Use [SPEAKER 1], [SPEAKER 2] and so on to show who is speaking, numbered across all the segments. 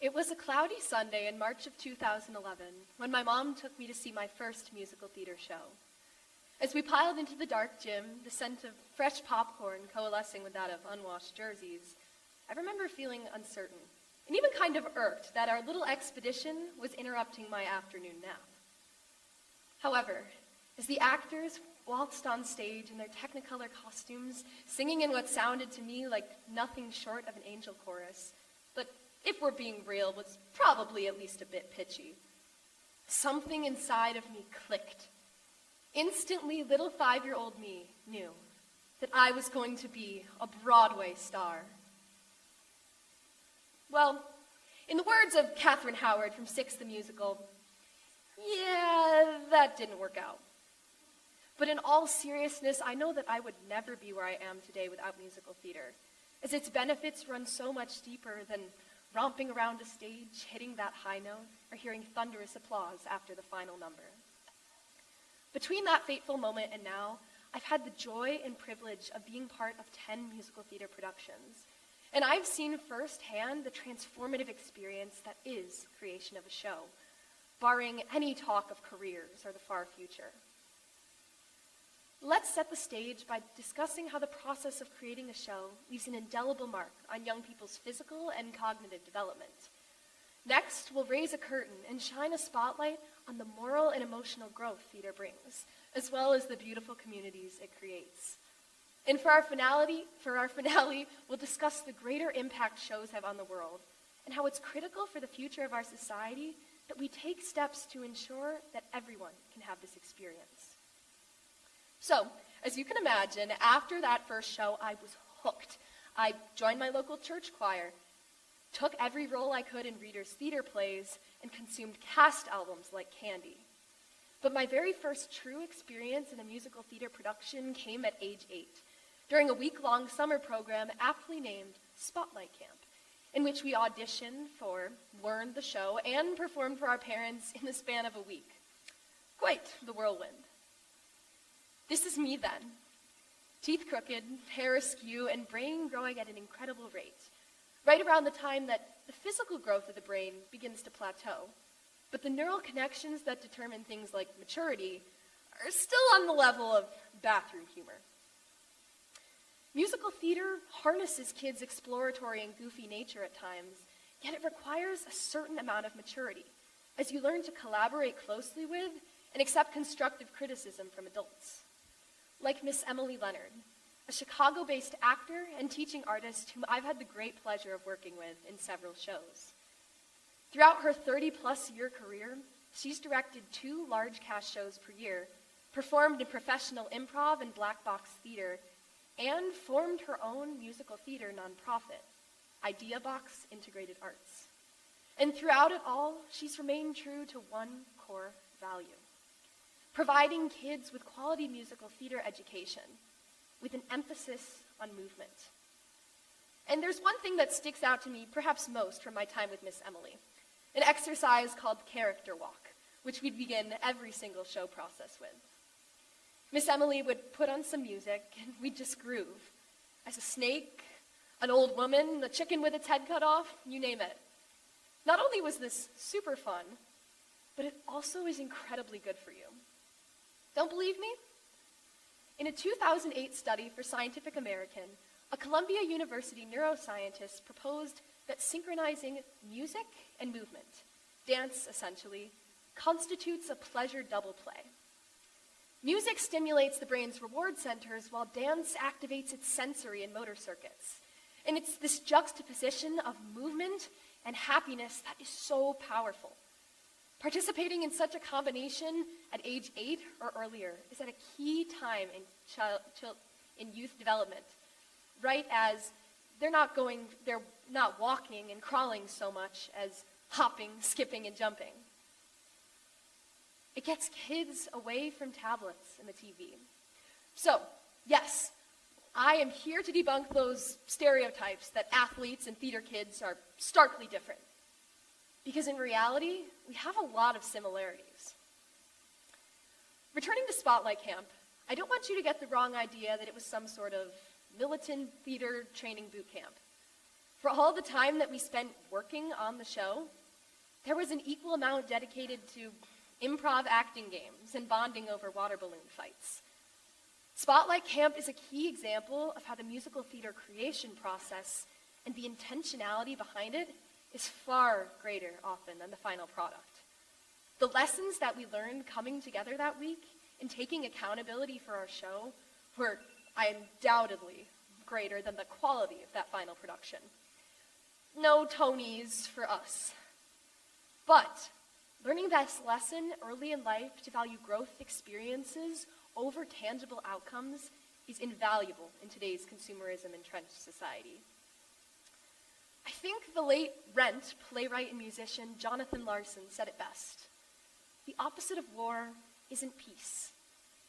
[SPEAKER 1] It was a cloudy Sunday in March of 2011 when my mom took me to see my first musical theater show. As we piled into the dark gym, the scent of fresh popcorn coalescing with that of unwashed jerseys, I remember feeling uncertain and even kind of irked that our little expedition was interrupting my afternoon nap. However, as the actors waltzed on stage in their Technicolor costumes, singing in what sounded to me like nothing short of an angel chorus, but if we're being real, was probably at least a bit pitchy, something inside of me clicked. Instantly, little 5-year-old me knew that I was going to be a Broadway star. Well, in the words of Catherine Howard from Six the Musical, yeah, that didn't work out. But in all seriousness, I know that I would never be where I am today without musical theater, as its benefits run so much deeper than romping around a stage, hitting that high note, or hearing thunderous applause after the final number. Between that fateful moment and now, I've had the joy and privilege of being part of 10 musical theater productions, and I've seen firsthand the transformative experience that is creation of a show, barring any talk of careers or the far future. Let's set the stage by discussing how the process of creating a show leaves an indelible mark on young people's physical and cognitive development. Next, we'll raise a curtain and shine a spotlight on the moral and emotional growth theater brings, as well as the beautiful communities it creates. And for our finale, we'll discuss the greater impact shows have on the world and how it's critical for the future of our society that we take steps to ensure that everyone can have this experience. So, as you can imagine, after that first show, I was hooked. I joined my local church choir, took every role I could in Reader's theater plays, and consumed cast albums like candy. But my very first true experience in a musical theater production came at age 8, during a week-long summer program aptly named Spotlight Camp, in which we auditioned for, learned the show, and performed for our parents in the span of a week. Quite the whirlwind. This is me then, teeth crooked, hair askew, and brain growing at an incredible rate, right around the time that the physical growth of the brain begins to plateau. But the neural connections that determine things like maturity are still on the level of bathroom humor. Musical theater harnesses kids' exploratory and goofy nature at times, yet it requires a certain amount of maturity, as you learn to collaborate closely with and accept constructive criticism from adults. Like Miss Emily Leonard, a Chicago-based actor and teaching artist whom I've had the great pleasure of working with in several shows. Throughout her 30-plus-year career, she's directed 2 large cast shows per year, performed in professional improv and black box theater, and formed her own musical theater nonprofit, Idea Box Integrated Arts. And throughout it all, she's remained true to one core value: providing kids with quality musical theater education with an emphasis on movement. And there's one thing that sticks out to me perhaps most from my time with Miss Emily, an exercise called Character Walk, which we'd begin every single show process with. Miss Emily would put on some music and we'd just groove. As a snake, an old woman, a chicken with its head cut off, you name it. Not only was this super fun, but it also is incredibly good for you. Don't believe me? In a 2008 study for Scientific American, a Columbia University neuroscientist proposed that synchronizing music and movement, dance essentially, constitutes a pleasure double play. Music stimulates the brain's reward centers while dance activates its sensory and motor circuits. And it's this juxtaposition of movement and happiness that is so powerful. Participating in such a combination at age 8 or earlier is at a key time in youth development, right as they're not walking and crawling so much as hopping, skipping, and jumping. It gets kids away from tablets and the TV. So, yes, I am here to debunk those stereotypes that athletes and theater kids are starkly different. Because in reality, we have a lot of similarities. Returning to Spotlight Camp, I don't want you to get the wrong idea that it was some sort of militant theater training boot camp. For all the time that we spent working on the show, there was an equal amount dedicated to improv acting games and bonding over water balloon fights. Spotlight Camp is a key example of how the musical theater creation process and the intentionality behind it is far greater often than the final product. The lessons that we learned coming together that week and taking accountability for our show were undoubtedly greater than the quality of that final production. No Tonys for us. But learning this lesson early in life to value growth experiences over tangible outcomes is invaluable in today's consumerism entrenched society. I think the late Rent playwright and musician Jonathan Larson said it best. The opposite of war isn't peace,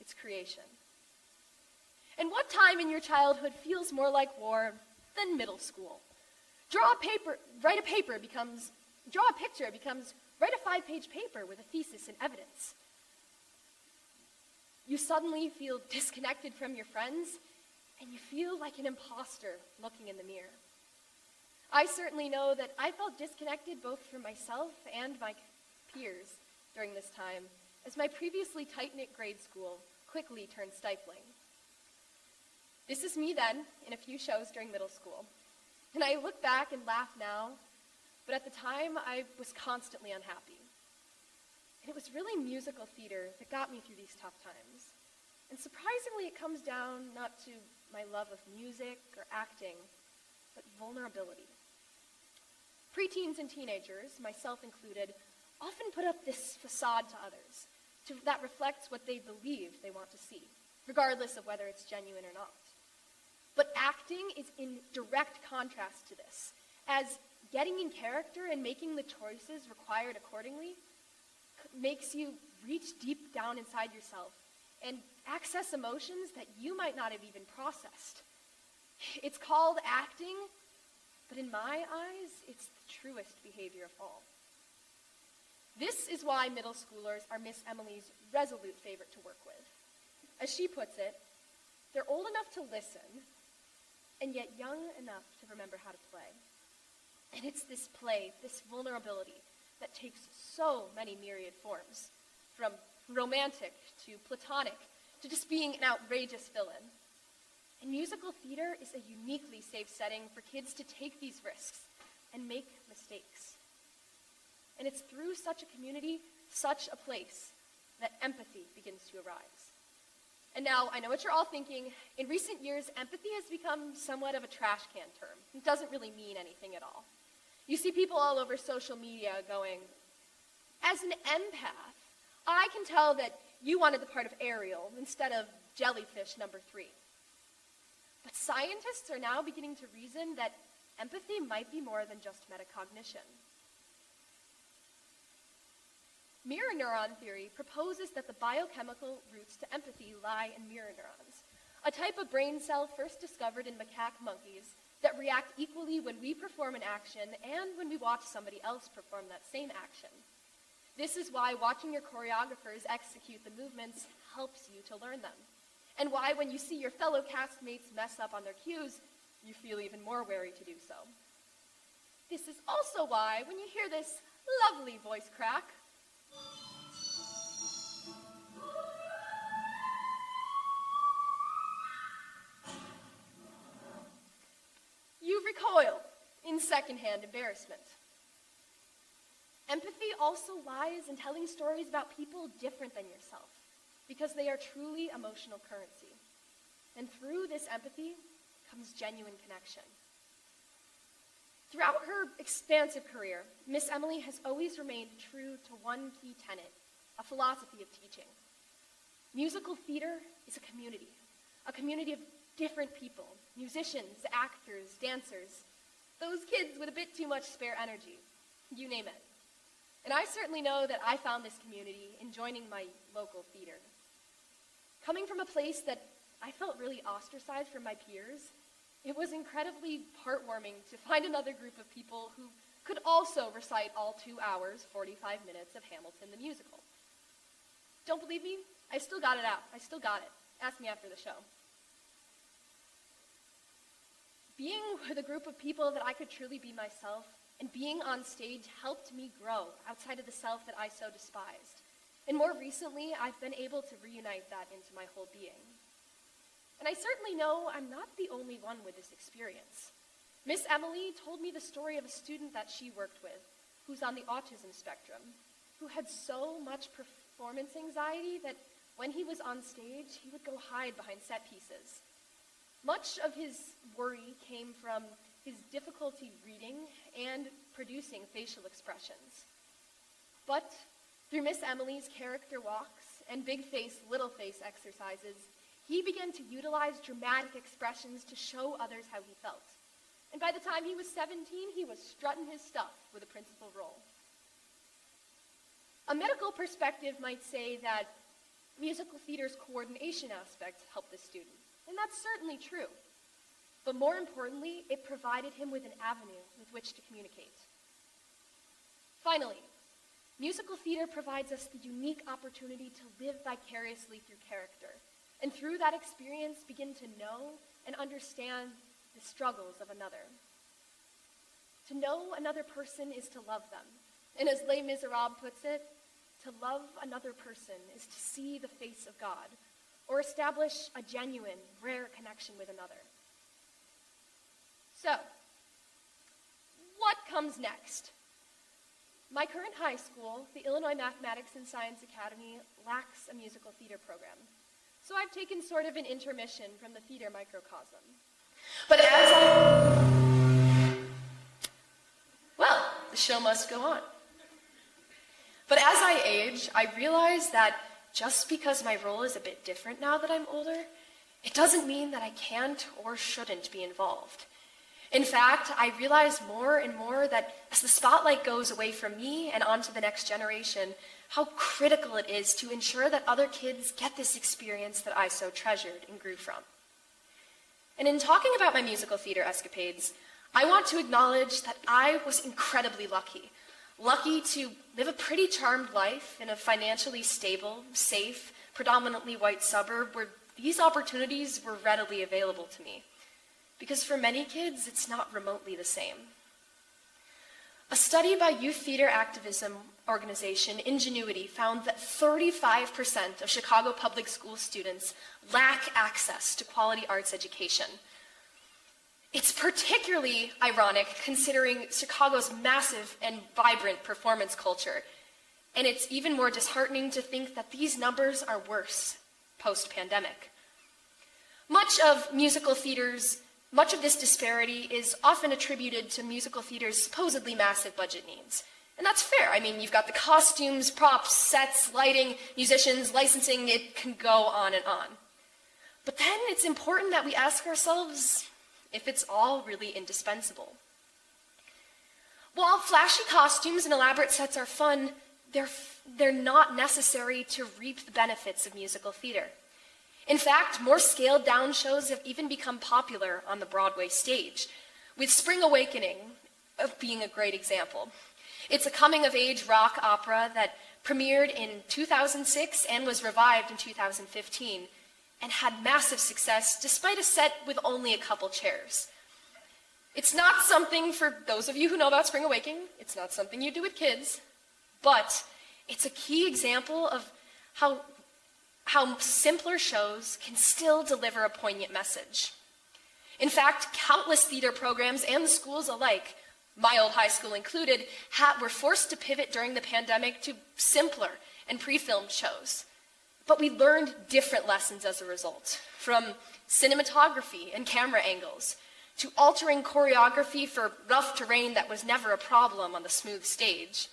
[SPEAKER 1] it's creation. And what time in your childhood feels more like war than middle school? Draw a picture becomes write a 5-page paper with a thesis and evidence. You suddenly feel disconnected from your friends, and you feel like an imposter looking in the mirror. I certainly know that I felt disconnected both from myself and my peers during this time, as my previously tight-knit grade school quickly turned stifling. This is me then, in a few shows during middle school. And I look back and laugh now, but at the time I was constantly unhappy. And it was really musical theater that got me through these tough times. And surprisingly, it comes down not to my love of music or acting, but vulnerability. Preteens and teenagers, myself included, often put up this facade to others that reflects what they believe they want to see, regardless of whether it's genuine or not. But acting is in direct contrast to this, as getting in character and making the choices required accordingly makes you reach deep down inside yourself and access emotions that you might not have even processed. It's called acting, but in my eyes, it's the truest behavior of all. This is why middle schoolers are Miss Emily's resolute favorite to work with. As she puts it, they're old enough to listen, and yet young enough to remember how to play. And it's this play, this vulnerability, that takes so many myriad forms, from romantic to platonic to just being an outrageous villain. And musical theater is a uniquely safe setting for kids to take these risks and make mistakes. And it's through such a community, such a place, that empathy begins to arise. And now, I know what you're all thinking. In recent years, empathy has become somewhat of a trash can term. It doesn't really mean anything at all. You see people all over social media going, as an empath, I can tell that you wanted the part of Ariel instead of jellyfish number 3. But scientists are now beginning to reason that empathy might be more than just metacognition. Mirror neuron theory proposes that the biochemical roots to empathy lie in mirror neurons, a type of brain cell first discovered in macaque monkeys that react equally when we perform an action and when we watch somebody else perform that same action. This is why watching your choreographers execute the movements helps you to learn them, and why when you see your fellow castmates mess up on their cues, you feel even more wary to do so. This is also why when you hear this lovely voice crack, you recoil in secondhand embarrassment. Empathy also lies in telling stories about people different than yourself, because they are truly emotional currency. And through this empathy comes genuine connection. Throughout her expansive career, Miss Emily has always remained true to one key tenet, a philosophy of teaching. Musical theater is a community of different people, musicians, actors, dancers, those kids with a bit too much spare energy, you name it. And I certainly know that I found this community in joining my local theater. Coming from a place that I felt really ostracized from my peers, it was incredibly heartwarming to find another group of people who could also recite all 2 hours, 45 minutes of Hamilton the musical. Don't believe me? I still got it out. I still got it. Ask me after the show. Being with a group of people that I could truly be myself and being on stage helped me grow outside of the self that I so despised. And more recently, I've been able to reunite that into my whole being. And I certainly know I'm not the only one with this experience. Miss Emily told me the story of a student that she worked with who's on the autism spectrum, who had so much performance anxiety that when he was on stage, he would go hide behind set pieces. Much of his worry came from his difficulty reading and producing facial expressions. But through Miss Emily's character walks and big face, little face exercises, he began to utilize dramatic expressions to show others how he felt. And by the time he was 17, he was strutting his stuff with a principal role. A medical perspective might say that musical theater's coordination aspect helped the student, and that's certainly true. But more importantly, it provided him with an avenue with which to communicate. Finally, musical theater provides us the unique opportunity to live vicariously through character, and through that experience begin to know and understand the struggles of another. To know another person is to love them. And as Les Miserables puts it, to love another person is to see the face of God, or establish a genuine, rare connection with another. So, what comes next? My current high school, the Illinois Mathematics and Science Academy, lacks a musical theater program. So I've taken sort of an intermission from the theater microcosm. But the show must go on. But as I age, I realize that just because my role is a bit different now that I'm older, it doesn't mean that I can't or shouldn't be involved. In fact, I realize more and more that as the spotlight goes away from me and onto the next generation, how critical it is to ensure that other kids get this experience that I so treasured and grew from. And in talking about my musical theater escapades, I want to acknowledge that I was incredibly lucky. Lucky to live a pretty charmed life in a financially stable, safe, predominantly white suburb where these opportunities were readily available to me. Because for many kids, it's not remotely the same. A study by youth theater activism organization Ingenuity found that 35% of Chicago public school students lack access to quality arts education. It's particularly ironic considering Chicago's massive and vibrant performance culture, and it's even more disheartening to think that these numbers are worse post-pandemic. Much of this disparity is often attributed to musical theater's supposedly massive budget needs. And that's fair. I mean, you've got the costumes, props, sets, lighting, musicians, licensing, it can go on and on. But then it's important that we ask ourselves if it's all really indispensable. While flashy costumes and elaborate sets are fun, they're not necessary to reap the benefits of musical theater. In fact, more scaled-down shows have even become popular on the Broadway stage, with Spring Awakening being a great example. It's a coming-of-age rock opera that premiered in 2006 and was revived in 2015, and had massive success despite a set with only a couple chairs. It's not something, for those of you who know about Spring Awakening, it's not something you do with kids, but it's a key example of how simpler shows can still deliver a poignant message. In fact, countless theater programs and the schools alike, my old high school included, were forced to pivot during the pandemic to simpler and pre-filmed shows. But we learned different lessons as a result, from cinematography and camera angles, to altering choreography for rough terrain that was never a problem on the smooth stage,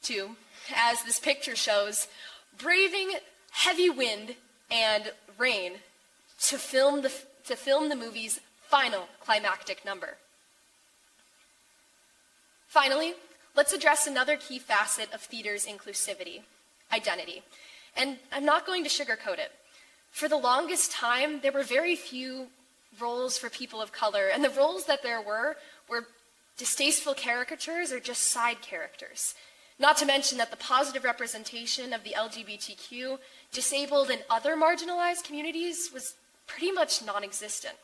[SPEAKER 1] to, as this picture shows, braving heavy wind and rain to film the movie's final climactic number. Finally, let's address another key facet of theater's inclusivity, identity. And I'm not going to sugarcoat it. For the longest time, there were very few roles for people of color, and the roles that there were distasteful caricatures or just side characters. Not to mention that the positive representation of the LGBTQ, disabled, and other marginalized communities was pretty much non-existent.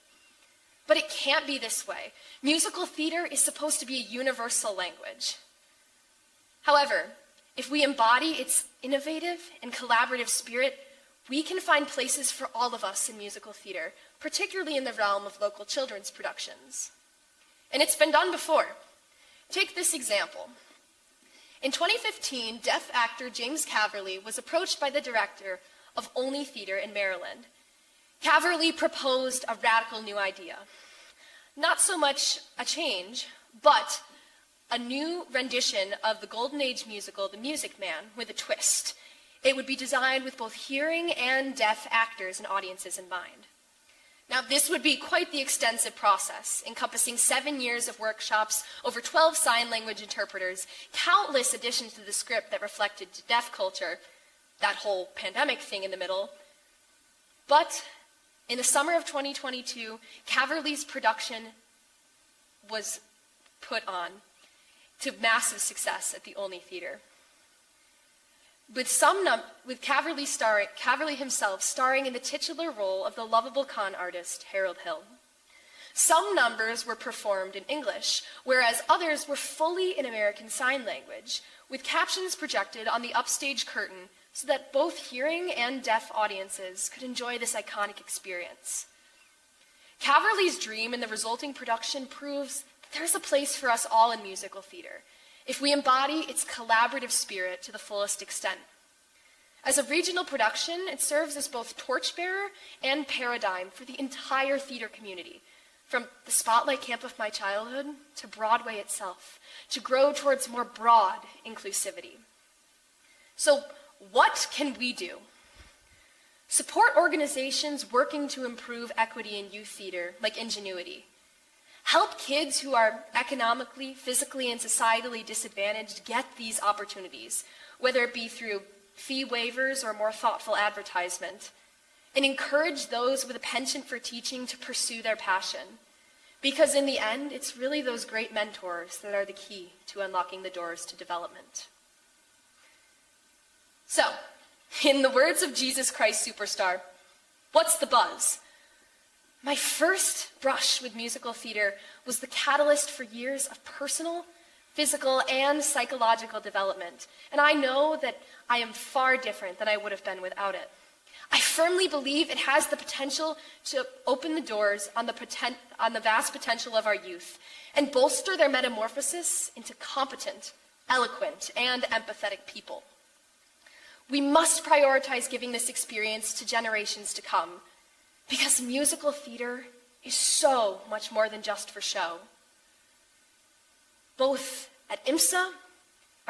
[SPEAKER 1] But it can't be this way. Musical theater is supposed to be a universal language. However, if we embody its innovative and collaborative spirit, we can find places for all of us in musical theater, particularly in the realm of local children's productions. And it's been done before. Take this example. In 2015, deaf actor James Caverly was approached by the director of Only Theater in Maryland. Caverly proposed a radical new idea. Not so much a change, but a new rendition of the Golden Age musical, The Music Man, with a twist. It would be designed with both hearing and deaf actors and audiences in mind. Now, this would be quite the extensive process, encompassing 7 years of workshops, over 12 sign language interpreters, countless additions to the script that reflected deaf culture, that whole pandemic thing in the middle. But in the summer of 2022, Caverly's production was put on to massive success at the Only Theater. With Caverly himself starring in the titular role of the lovable con artist, Harold Hill. Some numbers were performed in English, whereas others were fully in American Sign Language, with captions projected on the upstage curtain so that both hearing and deaf audiences could enjoy this iconic experience. Caverly's dream in the resulting production proves that there's a place for us all in musical theater, if we embody its collaborative spirit to the fullest extent. As a regional production, it serves as both torchbearer and paradigm for the entire theater community, from the spotlight camp of my childhood to Broadway itself, to grow towards more broad inclusivity. So what can we do? Support organizations working to improve equity in youth theater, like Ingenuity. Help kids who are economically, physically, and societally disadvantaged get these opportunities, whether it be through fee waivers or more thoughtful advertisement. And encourage those with a penchant for teaching to pursue their passion. Because in the end, it's really those great mentors that are the key to unlocking the doors to development. So, in the words of Jesus Christ Superstar, what's the buzz? My first brush with musical theater was the catalyst for years of personal, physical, and psychological development. And I know that I am far different than I would have been without it. I firmly believe it has the potential to open the doors on the vast potential of our youth and bolster their metamorphosis into competent, eloquent, and empathetic people. We must prioritize giving this experience to generations to come, because musical theater is so much more than just for show. Both at IMSA,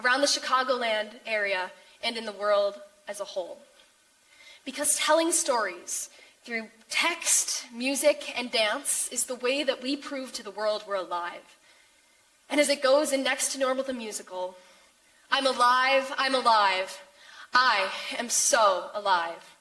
[SPEAKER 1] around the Chicagoland area, and in the world as a whole. Because telling stories through text, music, and dance is the way that we prove to the world we're alive. And as it goes in Next to Normal the Musical, I'm alive, I am so alive.